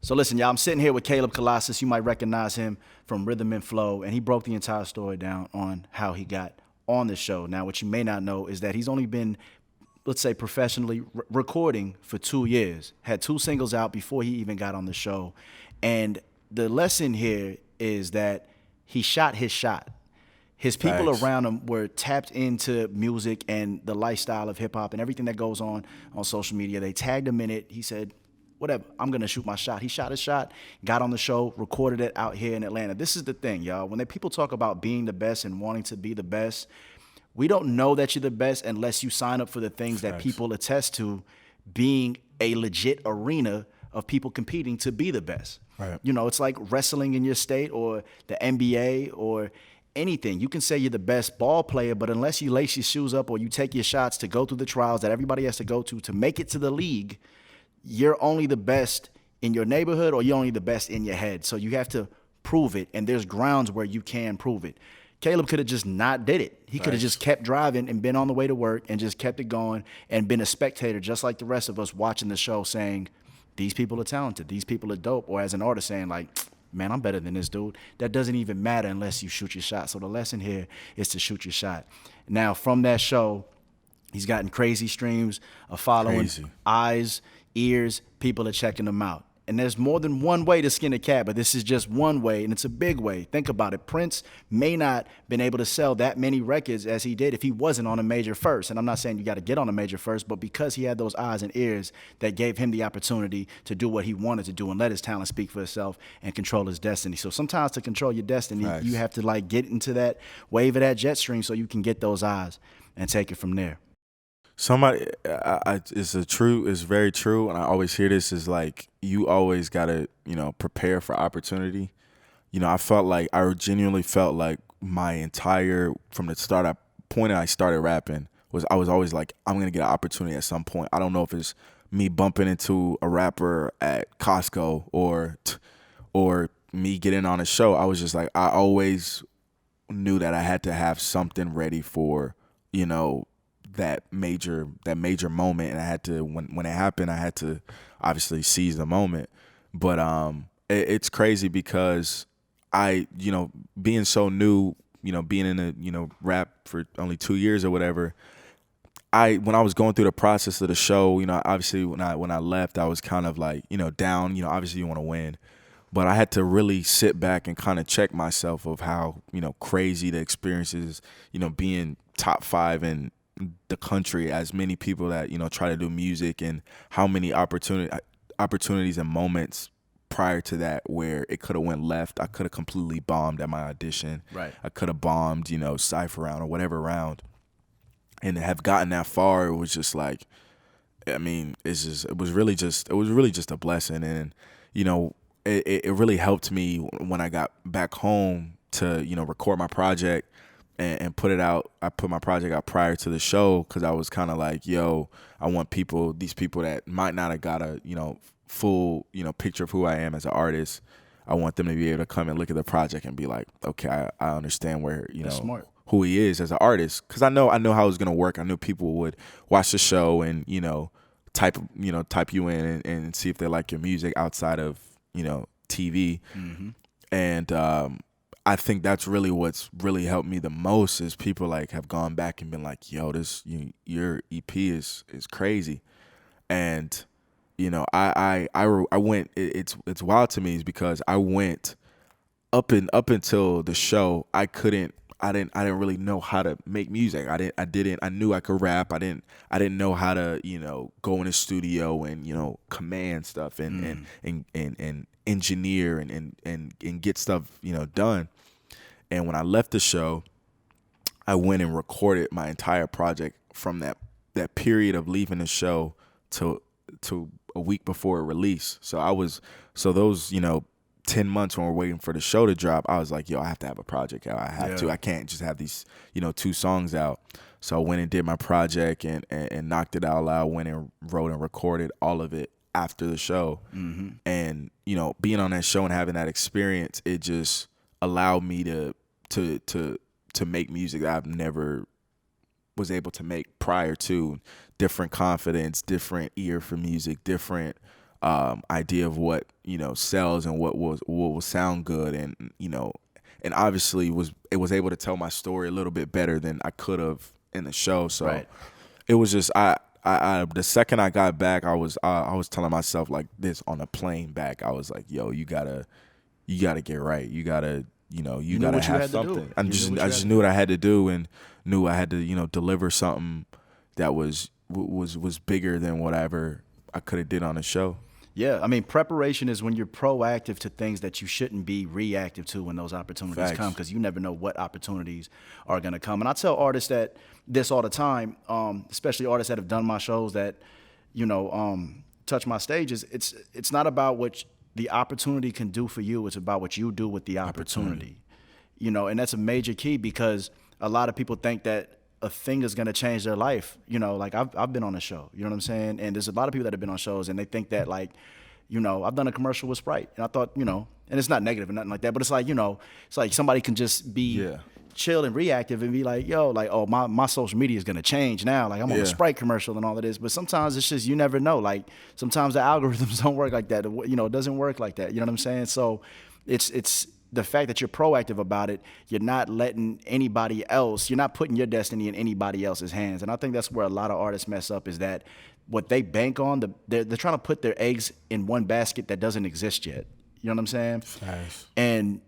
So listen, y'all, I'm sitting here with Caleb Colossus. You might recognize him from Rhythm and Flow, and he broke the entire story down on how he got on the show. Now, what you may not know is that he's only been, let's say, professionally recording for 2 years. Had 2 singles out before he even got on the show. And the lesson here is that he shot his shot. His people Facts. around him were tapped into music and the lifestyle of hip hop and everything that goes on social media. They tagged him in it. He said, whatever, I'm going to shoot my shot. He shot his shot, got on the show, recorded it out here in Atlanta. This is the thing, y'all. When people talk about being the best and wanting to be the best, we don't know that you're the best unless you sign up for the things that Facts. people attest to being a legit arena of people competing to be the best. Right. You know, it's like wrestling in your state or the NBA or anything. You can say you're the best ball player, but unless you lace your shoes up or you take your shots to go through the trials that everybody has to go to make it to the league, you're only the best in your neighborhood or you're only the best in your head. So you have to prove it, and there's grounds where you can prove it. Caleb could have just not did it. He could have just kept driving and been on the way to work and just kept it going and been a spectator just like the rest of us watching the show saying, these people are talented, these people are dope, or as an artist saying like, man, I'm better than this dude. That doesn't even matter unless you shoot your shot. So the lesson here is to shoot your shot. Now, from that show, he's gotten crazy streams, a following, eyes, ears, people are checking him out. And there's more than one way to skin a cat, but this is just one way, and it's a big way. Think about it. Prince may not been able to sell that many records as he did if he wasn't on a major first. And I'm not saying you got to get on a major first, but because he had those eyes and ears that gave him the opportunity to do what he wanted to do and let his talent speak for itself and control his destiny. So sometimes to control your destiny, you have to like get into that wave of that jet stream so you can get those eyes and take it from there. Somebody, it's very true, and I always hear this is like you always gotta, prepare for opportunity. I genuinely felt like my entire from the point I started rapping I was always like I'm gonna get an opportunity at some point. I don't know if it's me bumping into a rapper at Costco or me getting on a show. I was just like I always knew that I had to have something ready for that major moment, and I had to when it happened I had to obviously seize the moment. But it's crazy because I being so new, being in a rap for only 2 years or whatever, when I was going through the process of the show, obviously when I left I was kind of like down. Obviously you want to win, but I had to really sit back and kind of check myself of how crazy the experience is, being top 5 in the country, as many people that try to do music, and how many opportunities and moments prior to that where it could have went left. I could have completely bombed at my audition. Right. I could have bombed, cypher round or whatever round, and to have gotten that far, it was just like, I mean, it was really just a blessing, and it really helped me when I got back home to record my project and put it out. I put my project out prior to the show because I was kind of like, yo, I want these people that might not have got a full picture of who I am as an artist. I want them to be able to come and look at the project and be like, okay, I understand where who he is as an artist, because I know how it was gonna work. I knew people would watch the show and type you in and see if they like your music outside of TV. Mm-hmm. And I think that's really what's really helped me the most is people like have gone back and been like, yo, your EP is crazy. And I went, it's wild to me is because I went up until the show, I didn't really know how to make music. I knew I could rap. I didn't know how to go in the studio and command stuff and engineer and get stuff done. And when I left the show, I went and recorded my entire project from that period of leaving the show to a week before it released. So those 10 months when we're waiting for the show to drop, I was like, yo, I have to have a project out. I have to. I can't just have these 2 songs out. So I went and did my project and knocked it out loud, went and wrote and recorded all of it after the show. Mm-hmm. And being on that show and having that experience, it just allowed me to make music that I've never was able to make prior to, different confidence, different ear for music, different idea of what, sells and what will sound good, and obviously was able to tell my story a little bit better than I could have in the show. So Right. it was just I the second I got back, I was telling myself like this on a plane back. I was like, yo, you gotta get right. You gotta you knew gotta what you have had to do. something. You knew what I you just had knew to what I had to do, and knew I had to deliver something that was bigger than whatever I could have did on the show. Yeah, I mean, preparation is when you're proactive to things that you shouldn't be reactive to when those opportunities Facts. come, because you never know what opportunities are going to come. And I tell artists that this all the time, especially artists that have done my shows that, touch my stages. It's not about what the opportunity can do for you. It's about what you do with the opportunity. And that's a major key, because a lot of people think that a thing is going to change their life. Like I've been on a show, you know what I'm saying? And there's a lot of people that have been on shows and they think that like, I've done a commercial with Sprite and I thought, and it's not negative or nothing like that, but it's like, it's like somebody can just be chill and reactive and be like, yo, like, oh, my social media is going to change now. Like I'm on a Sprite commercial and all of this, but sometimes it's just, you never know. Like sometimes the algorithms don't work like that. It doesn't work like that. You know what I'm saying? So it's the fact that you're proactive about it, you're not letting anybody else, you're not putting your destiny in anybody else's hands. And I think that's where a lot of artists mess up, is that what they bank on, they're trying to put their eggs in one basket that doesn't exist yet. You know what I'm saying? Nice. And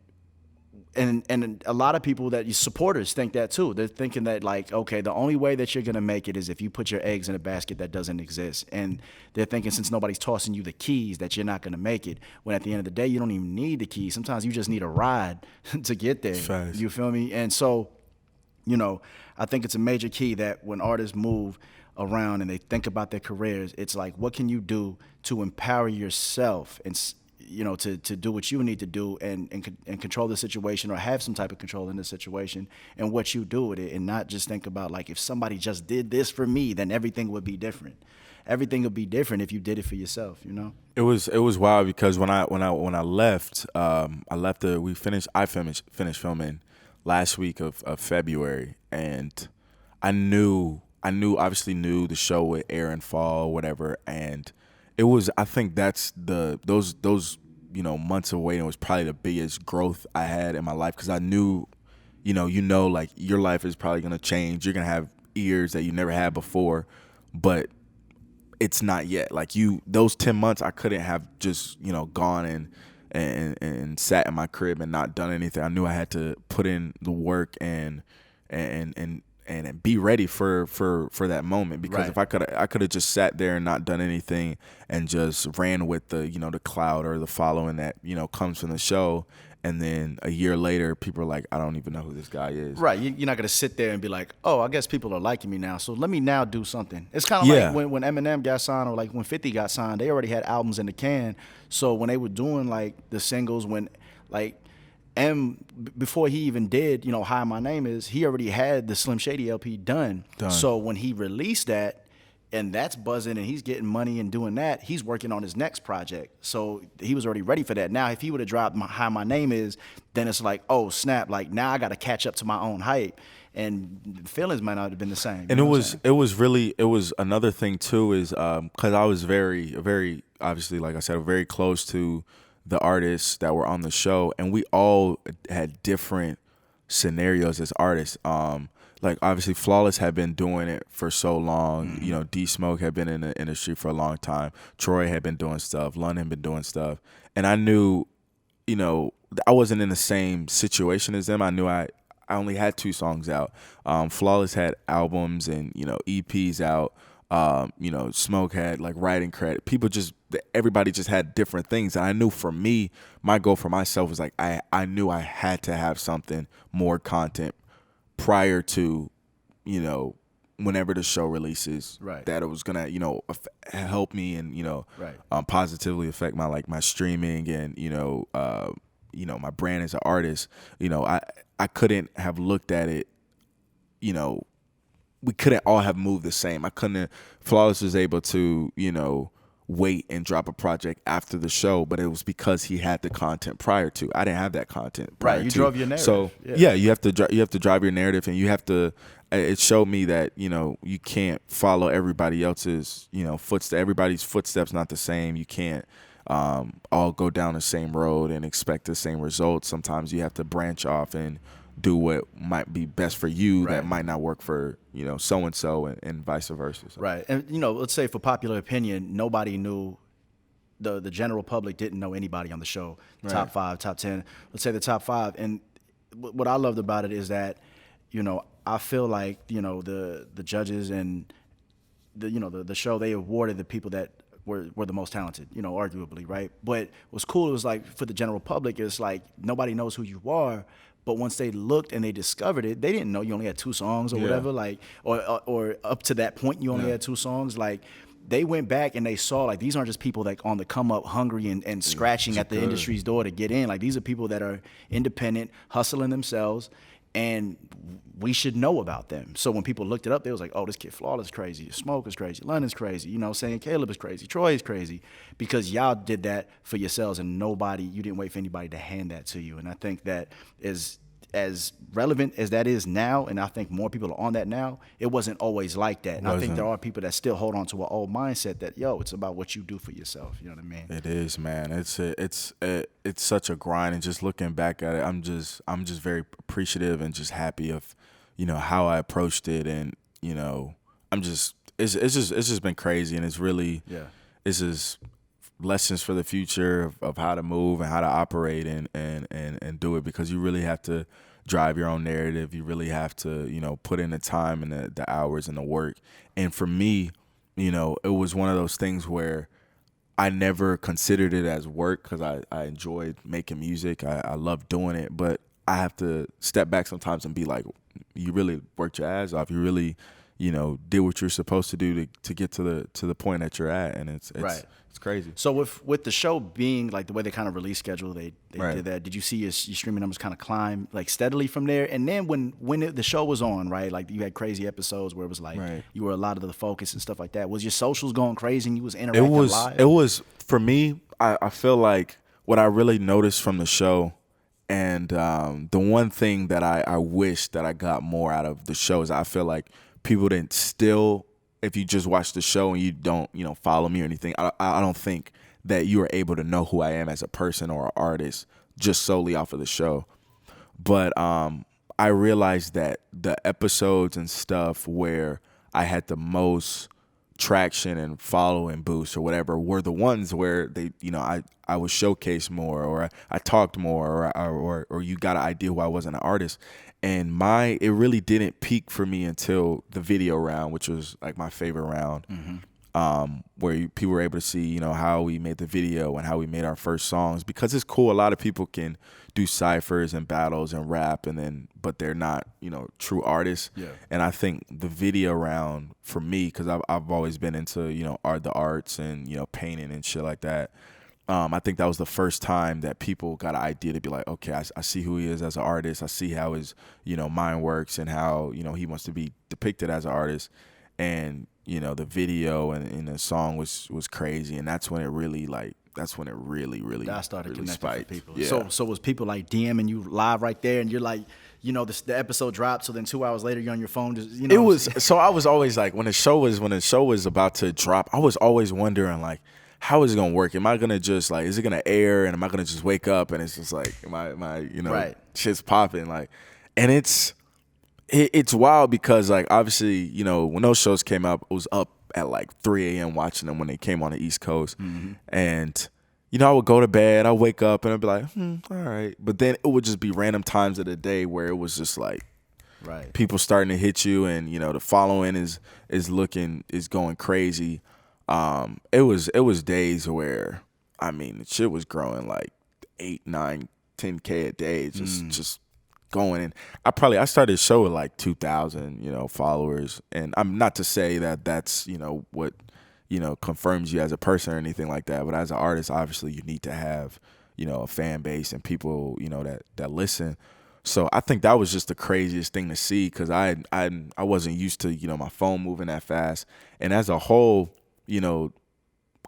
a lot of people that supporters think that too. They're thinking that like, okay, the only way that you're gonna make it is if you put your eggs in a basket that doesn't exist. And they're thinking since nobody's tossing you the keys that you're not gonna make it. When at the end of the day, you don't even need the keys. Sometimes you just need a ride to get there. Facts. You feel me? And so, I think it's a major key that when artists move around and they think about their careers, it's like, what can you do to empower yourself and to do what you need to do and control the situation, or have some type of control in the situation and what you do with it, and not just think about like, if somebody just did this for me, then everything would be different. Everything would be different if you did it for yourself. It was wild, because when I left, I finished filming last week of February, and I obviously knew the show would air and fall or whatever, and it was, I think that's those months of waiting was probably the biggest growth I had in my life, because I knew, like your life is probably gonna change. You're gonna have ears that you never had before, but it's not yet. Like those 10 months, I couldn't have just gone and sat in my crib and not done anything. I knew I had to put in the work and be ready for that moment, because if I could have just sat there and not done anything and just ran with the the cloud or the following that comes from the show, and then a year later people are like, I don't even know who this guy is. Right. You're not going to sit there and be like, oh, I guess people are liking me now, so let me now do something. It's kind of like when Eminem got signed, or like when 50 got signed, they already had albums in the can. So when they were doing like the singles, when like before he even did, Hi My Name Is, he already had the Slim Shady LP done. So when he released that, and that's buzzing and he's getting money and doing that, he's working on his next project. So he was already ready for that. Now, if he would have dropped Hi My Name Is, then it's like, oh, snap, like now I got to catch up to my own hype. And feelings might not have been the same. And it was another thing too, is because I was very, very, obviously, like I said, very close to the artists that were on the show, and we all had different scenarios as artists. Like obviously Flawless had been doing it for so long. Mm-hmm. D Smoke had been in the industry for a long time. Troy had been doing stuff. London had been doing stuff. And I knew, I wasn't in the same situation as them. I knew I only had 2 songs out. Flawless had albums and, EPs out. Smoke had like writing credit. Everybody just had different things. And I knew for me, my goal for myself was like, I knew I had to have something, more content prior to, whenever the show releases, Right. that it was gonna, help me and, Right. positively affect my streaming and, my brand as an artist. I couldn't have looked at it, we couldn't all have moved the same. Flawless was able to, wait and drop a project after the show, but it was because he had the content prior to. I didn't have that content prior Right, you to. drove your narrative. So yeah, you have to drive your narrative, and you have to. It showed me that you can't follow everybody else's footsteps. Everybody's footsteps not the same. You can't all go down the same road and expect the same results. Sometimes you have to branch off and do what might be best for you that might not work for so and so, and vice versa. So. Right, and let's say for popular opinion, nobody knew. The general public didn't know anybody on the show. Top 5, top 10. Let's say the top 5. And what I loved about it is that, I feel like the judges and the show, they awarded the people that were the most talented, arguably, right? But what's cool was like for the general public, it's like nobody knows who you are. But once they looked and they discovered it, they didn't know you only had 2 songs or whatever, like, or up to that point you only had 2 songs. Like, they went back and they saw like these aren't just people like on the come up, hungry and scratching at the industry's door to get in. Like, these are people that are independent, hustling themselves, and we should know about them. So when people looked it up, they was like, oh, this kid Flawless is crazy, Smoke is crazy, London's crazy, saying Caleb is crazy, Troy is crazy, because y'all did that for yourselves, and you didn't wait for anybody to hand that to you. And I think that is as relevant as that is now, and I think more people are on that now. It wasn't always like that. And I think there are people that still hold on to an old mindset that, it's about what you do for yourself. You know what I mean? It is, man. It's such a grind, and just looking back at it, I'm just very appreciative and just happy of, how I approached it, and it's just been crazy, and it's really it's just lessons for the future of how to move and how to operate and do it, because you really have to drive your own narrative. You really have to, put in the time and the hours and the work. And for me, it was one of those things where I never considered it as work, because I enjoyed making music. I love doing it, but I have to step back sometimes and be like, you really worked your ass off. You really, did what you're supposed to do to get to the point that you're at, and it's right. It's crazy. So with the show being like the way they kind of release schedule, they did that. Did you see your streaming numbers kind of climb like steadily from there? And then when the show was on, right, like you had crazy episodes where it was like you were a lot of the focus and stuff like that. Was your socials going crazy and you was interacting live? It was for me. I feel like what I really noticed from the show, and the one thing that I wish that I got more out of the show is I feel like people didn't still. If you just watch the show and you don't, follow me or anything, I don't think that you are able to know who I am as a person or an artist just solely off of the show. But I realized that the episodes and stuff where I had the most traction and following boost or whatever were the ones where they, I was showcased more, or I talked more, or you got an idea who I was as an artist. And it really didn't peak for me until the video round, which was like my favorite round, where people were able to see, how we made the video and how we made our first songs. Because it's cool, a lot of people can do ciphers and battles and rap, but they're not, true artists. Yeah. And I think the video round for me, because I've always been into, the arts and painting and shit like that. I think that was the first time that people got an idea to be like, okay, I see who he is as an artist. I see how his, mind works, and how, he wants to be depicted as an artist. And, the video and the song was crazy. And that's when it really really that started really connecting spiked. with people. Yeah. So was people like DMing you live right there, and you're like, the episode dropped, so then 2 hours later you're on your phone, just It was so I was always like, when the show was about to drop, I was always wondering like, how is it gonna work? Am I gonna just like, is it gonna air, and am I gonna just wake up and it's just like, am I shit's popping, like, and it's wild, because like obviously, when those shows came out, I was up at like 3 a.m. watching them when they came on the East Coast, and I would go to bed, I'd wake up and I'd be like, all right, but then it would just be random times of the day where it was just like, people starting to hit you, and the following is going crazy. It was days where, the shit was growing like 8, 9, 10K a day, just going. And I started the show with like 2,000, followers. And I'm not to say that that's, what, confirms you as a person or anything like that. But as an artist, obviously you need to have, a fan base and people, that listen. So I think that was just the craziest thing to see, because I wasn't used to, my phone moving that fast. And as a whole,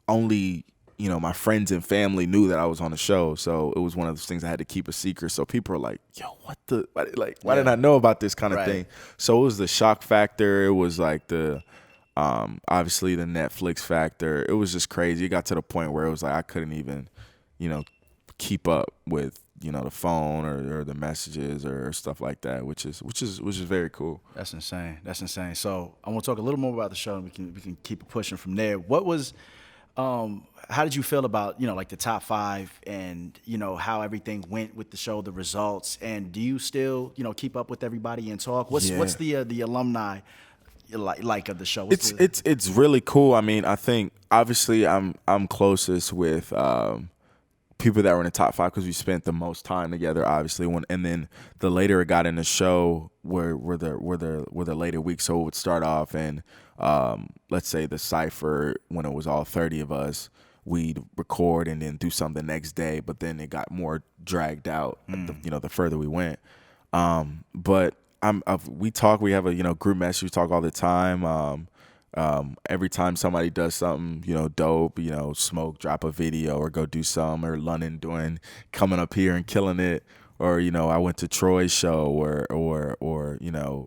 only, my friends and family knew that I was on the show. So it was one of those things I had to keep a secret. So people are like, yo, why did I know about this kind of Right. thing? So it was the shock factor. It was like obviously the Netflix factor. It was just crazy. It got to the point where it was like I couldn't even, keep up with, the phone or the messages or stuff like that, which is very cool. That's insane. That's insane. So I want to talk a little more about the show, and we can keep it pushing from there. What was, how did you feel about like the top 5 and how everything went with the show, the results, and do you still keep up with everybody and talk? What's the alumni like of the show? It's really cool. I mean, I think obviously I'm closest with people that were in the top 5 because we spent the most time together, obviously. And then the later it got in the show were the later weeks. So it would start off and let's say the cipher when it was all 30 of us, we'd record and then do something the next day. But then it got more dragged out, the further we went. But we talk. We have a group message. We talk all the time. Every time somebody does something, dope, Smoke drop a video or go do something, or London coming up here and killing it, or I went to Troy's show, or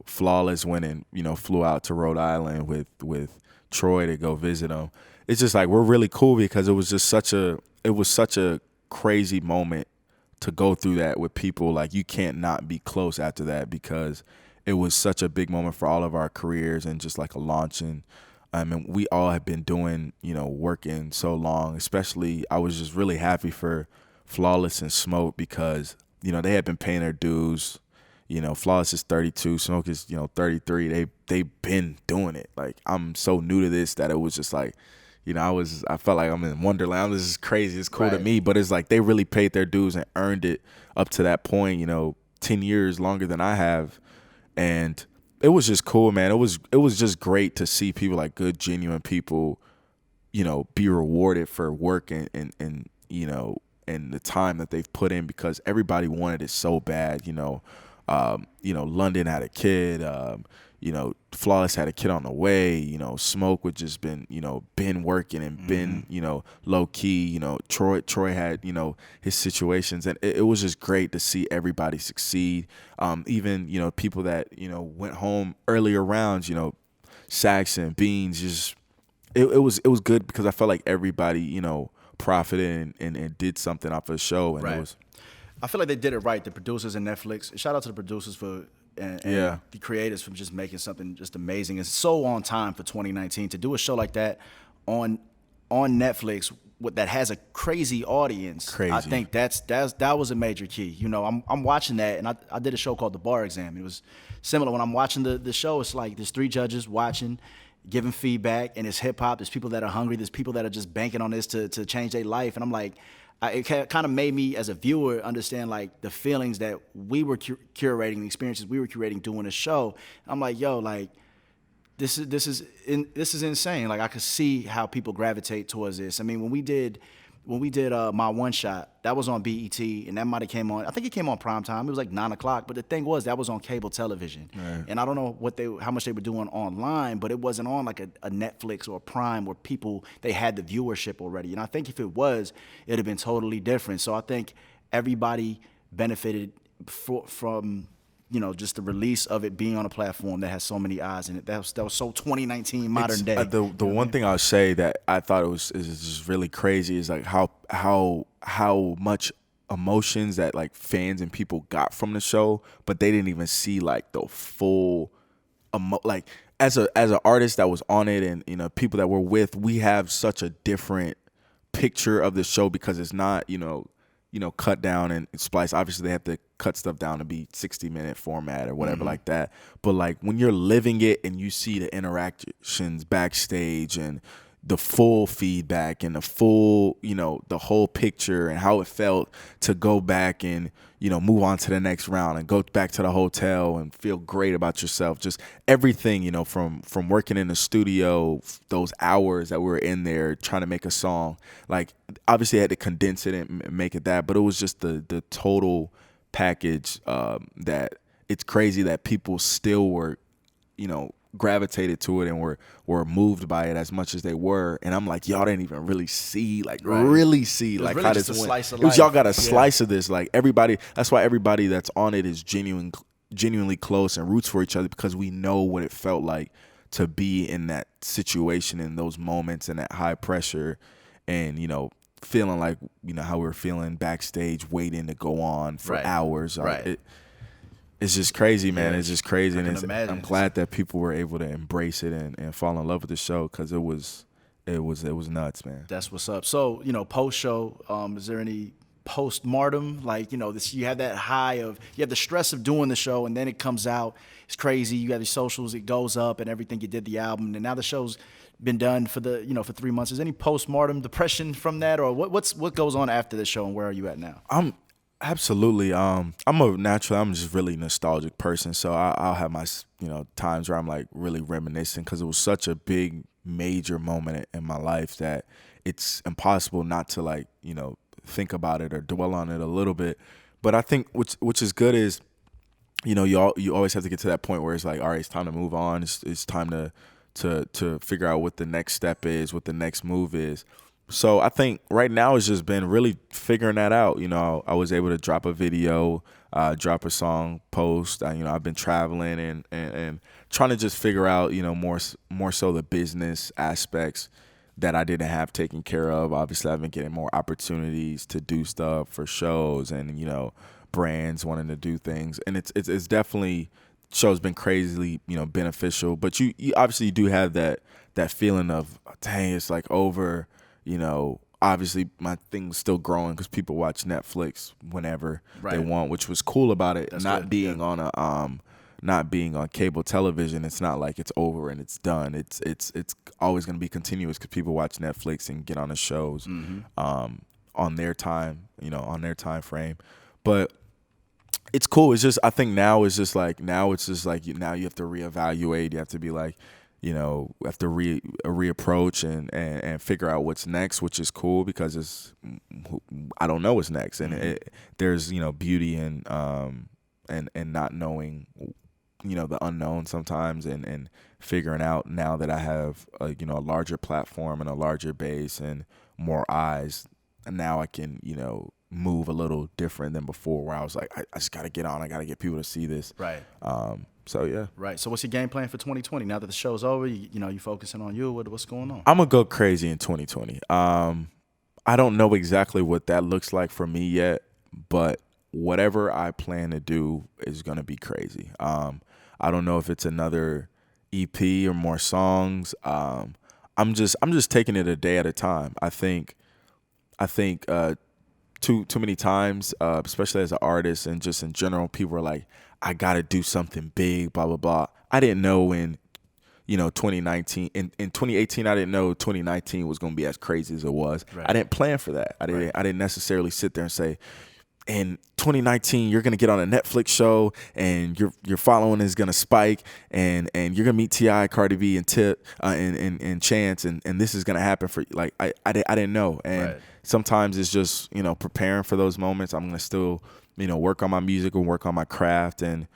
Flawless went and flew out to Rhode Island with Troy to go visit him. It's just like we're really cool because it was such a crazy moment to go through that with people. Like you can't not be close after that because it was such a big moment for all of our careers and just like a launching. And we all have been doing, working so long. Especially, I was just really happy for Flawless and Smoke because, they had been paying their dues. Flawless is 32, Smoke is, 33. They've been doing it. Like I'm so new to this that it was just like, I felt like I'm in Wonderland. This is crazy. It's cool to me, but it's like they really paid their dues and earned it up to that point. 10 years longer than I have. And it was just cool, man. It was just great to see people, like good, genuine people, be rewarded for work and and the time that they've put in because everybody wanted it so bad. London had a kid. Flawless had a kid on the way. Smoke would just been working and been low key. Troy had his situations, and it was just great to see everybody succeed. Even people that went home earlier rounds. Saxon, Beans, just it was good because I felt like everybody profited and did something off of the show, and it was. I feel like they did it right. The producers and Netflix. Shout out to the producers for and the creators for just making something just amazing. It's so on time for 2019 to do a show like that on Netflix that has a crazy audience. Crazy. I think that was a major key. I'm watching that, and I did a show called The Bar Exam. It was similar. When I'm watching the show, it's like there's 3 judges watching, giving feedback, and it's hip hop. There's people that are hungry. There's people that are just banking on this to change their life, and I'm like. It kind of made me, as a viewer, understand like the feelings that we were curating, the experiences we were curating doing the show. I'm like, yo, like this is insane. Like I could see how people gravitate towards this. I mean, when we did My One Shot, that was on BET, and that might have came on. I think it came on prime time. It was like 9:00. But the thing was, that was on cable television, and I don't know how much they were doing online, but it wasn't on like a Netflix or a Prime where people they had the viewership already. And I think if it was, it'd have been totally different. So I think everybody benefited from just the release of it being on a platform that has so many eyes in it. That was so 2019 modern day. The one thing I'll say that I thought is just really crazy is like how much emotions that like fans and people got from the show, but they didn't even see like the full like as an artist that was on it and people that we're with, we have such a different picture of the show because it's not cut down and spliced. Obviously, they have to cut stuff down to be 60-minute format or whatever like that. But like when you're living it and you see the interactions backstage and the full feedback and the full, the whole picture and how it felt to go back and, move on to the next round and go back to the hotel and feel great about yourself. Just everything, from working in the studio, those hours that we were in there trying to make a song. Like, obviously I had to condense it and make it that, but it was just the total package that it's crazy that people still were, gravitated to it and were moved by it as much as they were. And I'm like, y'all didn't even really see, like Right. really see, It was like really how just this a went. slice of It was life. y'all got a Yeah. slice of this. Like everybody, that's why everybody that's on it is genuinely close and roots for each other, because we know what it felt like to be in that situation, in those moments, and that high pressure, and feeling like how we were feeling backstage, waiting to go on for Right. hours. Right. It's just crazy, man. Yeah, it's just crazy, I and can imagine. I'm glad that people were able to embrace it and fall in love with the show, because it was nuts, man. That's what's up. So, post show, is there any post-mortem? Like, you have that high of, you have the stress of doing the show, and then it comes out. It's crazy. You got these socials, it goes up and everything. You did the album, and now the show's been done for for 3 months. Is any post-mortem depression from that, or what goes on after the show, and where are you at now? Absolutely. I'm just really nostalgic person. So I'll have my, times where I'm like really reminiscing, because it was such a big, major moment in my life that it's impossible not to like, think about it or dwell on it a little bit. But I think which is good is, you always have to get to that point where it's like, all right, it's time to move on. It's time to figure out what the next step is, what the next move is. So I think right now it's just been really figuring that out. I was able to drop a video, drop a song, post. I've been traveling and trying to just figure out, more so the business aspects that I didn't have taken care of. Obviously, I've been getting more opportunities to do stuff for shows and, brands wanting to do things. And it's definitely, show's been crazily, beneficial. But you obviously do have that feeling of, dang, it's like over. Obviously my thing's still growing because people watch Netflix whenever they want, which was cool about it. That's not good. being on not being on cable television. It's not like it's over and it's done. It's always going to be continuous because people watch Netflix and get on the shows on their time, on their time frame. But it's cool. It's just, I think now it's just like now you have to reevaluate. You have to be like, have to reapproach and figure out what's next, which is cool because I don't know what's next, and there's beauty in and not knowing, the unknown sometimes, and figuring out now that I have a larger platform and a larger base and more eyes, and now I can move a little different than before, where I was like, I just gotta get on, I gotta get people to see this, Right. So yeah. Right. So what's your game plan for 2020? Now that the show's over, you focusing on you. What's going on? I'm gonna go crazy in 2020. I don't know exactly what that looks like for me yet, but whatever I plan to do is gonna be crazy. I don't know if it's another EP or more songs. I'm just taking it a day at a time. I think too many times, especially as an artist and just in general, people are like, I gotta do something big, blah blah blah. I didn't know in 2019, in 2018, I didn't know 2019 was gonna be as crazy as it was. Right. I didn't plan for that. I didn't necessarily sit there and say, in 2019 you're gonna get on a Netflix show and your following is gonna spike and you're gonna meet T.I., Cardi B, and Tip and Chance, and this is gonna happen for you. Like I didn't know. And Right. sometimes it's just preparing for those moments. I'm gonna still work on my music and work on my craft and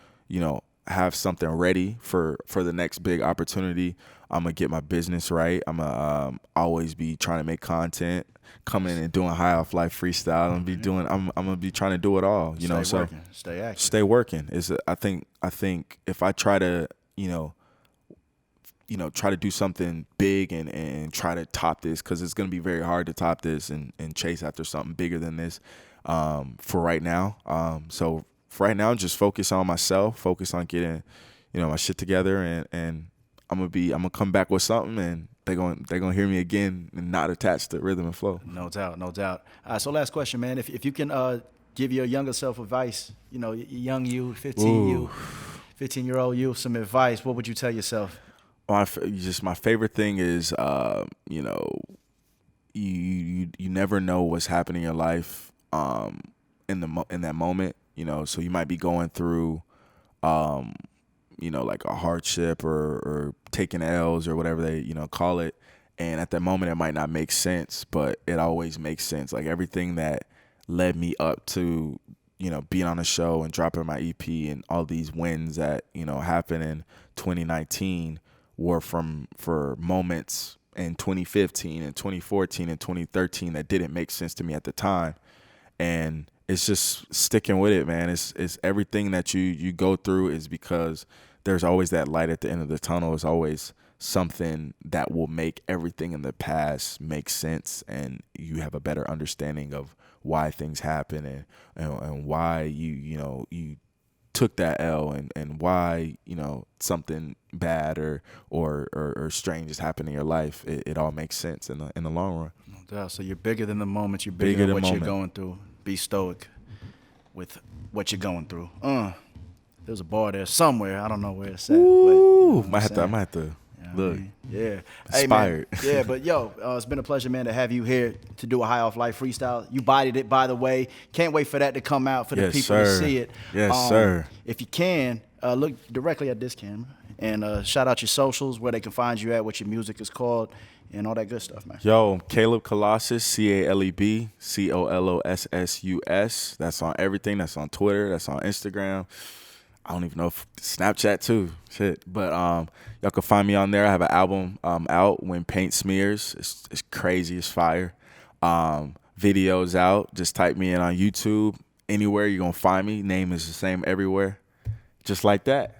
have something ready for the next big opportunity. I'm gonna get my business right. I'm gonna always be trying to make content, coming and doing high off life freestyle, and I'm gonna be trying to do it all. Stay working. Stay active. Stay working. I think if I try to try to do something big and try to top this, because it's gonna be very hard to top this and chase after something bigger than this for right now. So for right now, just focus on myself, focus on getting my shit together, and I'm gonna come back with something, and they're gonna hear me again and not attached to rhythm and flow. No doubt. So last question, man. If you can give your younger self advice, young you, 15-year-old you, some advice, what would you tell yourself? My favorite thing is you never know what's happening in your life in that moment. So you might be going through like a hardship or taking L's or whatever they call it, and at that moment it might not make sense, but it always makes sense. Like everything that led me up to being on a show and dropping my EP and all these wins that happened in 2019 were for moments in 2015 and 2014 and 2013 that didn't make sense to me at the time. And it's just sticking with it, man. It's everything that you go through is because there's always that light at the end of the tunnel. There's always something that will make everything in the past make sense, and you have a better understanding of why things happen and why you took that L and why something bad or strange has happened in your life. It all makes sense in the long run. No doubt. So you're bigger than the moment. You're bigger than what you're going through. Be stoic with what you're going through. There's a bar there somewhere. I don't know where it's at. Ooh, I might have to look. Yeah. Inspired. Hey, man. Yeah, but yo, it's been a pleasure, man, to have you here to do a High Off Life freestyle. You bodied it, by the way. Can't wait for that to come out for the people to see it. Yes, sir. If you can, look directly at this camera and shout out your socials, where they can find you at, what your music is called, and all that good stuff, man. Yo, Caleb Colossus, CALEB, COLOSSUS. That's on everything. That's on Twitter. That's on Instagram. I don't even know if Snapchat too. Shit. But y'all can find me on there. I have an album out, When Paint Smears. It's crazy. It's fire. Videos out. Just type me in on YouTube. Anywhere you're going to find me. Name is the same everywhere. Just like that.